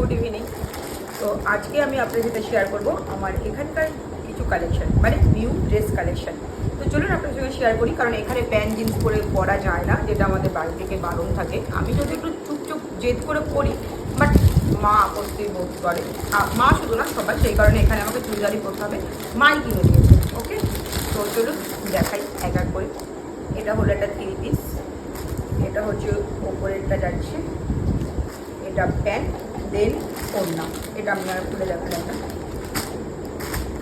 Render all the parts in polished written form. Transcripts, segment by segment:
Good evening. তো আজকে আমি আপনাদের সাথে শেয়ার করব আমার এখানকার কিছু কালেকশন, মানে নিউ ড্রেস কালেকশন। তো চলুন আপনাদের সঙ্গে শেয়ার করি, কারণ এখানে প্যান্ট জিন্স পরে পরা যায় না, যেটা আমাদের বাড়ি থেকে বারণ থাকে। আমি যদি একটু চুপচুপ জেদ করে পড়ি, বাট মা আপত্তি বোধ করে, মা শুধু না সবাই, সেই কারণে এখানে আমাকে চুড়িদারই পরতে হবে। মাই কিনে দিয়েছে। ওকে, তো চলুন দেখাই এক এক করে। এটা হলো একটা 3 পিস, এটা হচ্ছে ওপরেরটা যাচ্ছে, এটা প্যান্ট, দেন ওড়না। এটা আমি আর খুলে দেখালাম না।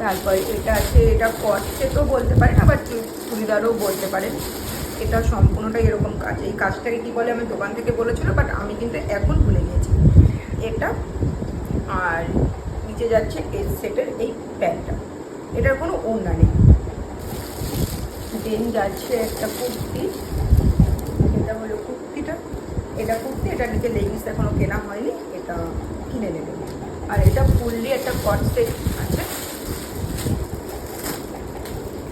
তারপর এটা আছে, এটা কটসে তো বলতে পারেন, আবার চুড়িদারও বলতে পারেন। এটা সম্পূর্ণটাই এরকম কাজ। এই কাজটাকে কী বলে আমি দোকান থেকে বলেছিল, বাট আমি কিন্তু এখন ভুলে গিয়েছি এটা। আর নিচে যাচ্ছে এই সেটের এই প্যান্টটা, এটার কোনো ওড়না নেই। দেন যাচ্ছে একটা কুর্তি, এটা হলো কুর্তিটা, এটা কুর্তি, এটা নিচে লেগিংস এখনো কেনা হয়নি, এটা কিনে নেবে। আর এটা ফুললি একটা কট সেট আছে।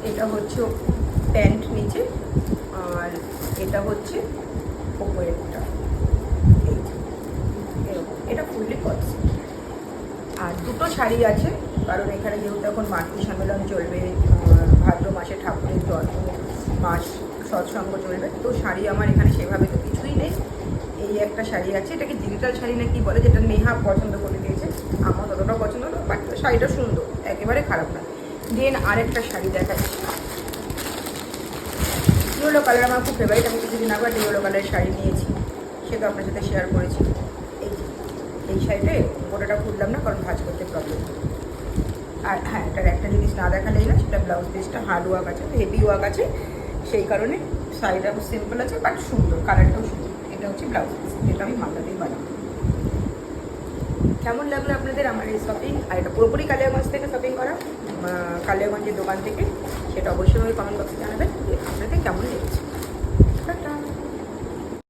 এটা হচ্ছে প্যান্ট নিচে, আর এটা হচ্ছে ওপরেরটা, এরকম। এটা ফুললি কট সেট। আর দুটো শাড়ি আছে, কারণ এখানে যেহেতু এখন মাতৃ সম্মেলন চলবে, ভাদ্র মাসে ঠাকুরের জন্ম মাস, সৎসঙ্গ চলবে, তো শাড়ি আমার এখানে সেভাবে তো কিছুই নেই। এই একটা শাড়ি আছে, এটাকে ডিজিটাল শাড়ি না কি বলে, যেটা নেহা পছন্দ করে দিয়েছে, আমার ততটা পছন্দ না, বাট শাড়িটা সুন্দর, একেবারে খারাপ না। দেন আরেকটা শাড়ি দেখাচ্ছি, ইয়েলো কালার আমার খুব ফেভারিট। আমি কিছুদিন আবার ইয়েলো কালারের শাড়ি নিয়েছি, সেটা আপনার সাথে শেয়ার করেছি। এই শাড়িটা গোটাটা খুললাম না, কারণ ভাঁজ করতে প্রবলেম। আর হ্যাঁ, এটার একটা জিনিস না দেখালেই না, সেটা ব্লাউজ পিসটা হার্ড ওয়ার্ক আছে, হেভি ওয়ার্ক আছে, সেই কারণে শাড়িটা খুব সিম্পল আছে, বাট সুন্দর, কালারটাও সুন্দর। এটা হচ্ছে ব্লাউজ পিস, যেটা আমি মালদাতেই বানাবো। কেমন লাগলো আপনাদের আমার এই শপিং? আর এটা পুরোপুরি কালিয়াগঞ্জ থেকে শপিং করা, কালিয়াগঞ্জের দোকান থেকে, সেটা অবশ্যই কমেন্ট বক্সে জানাবেন।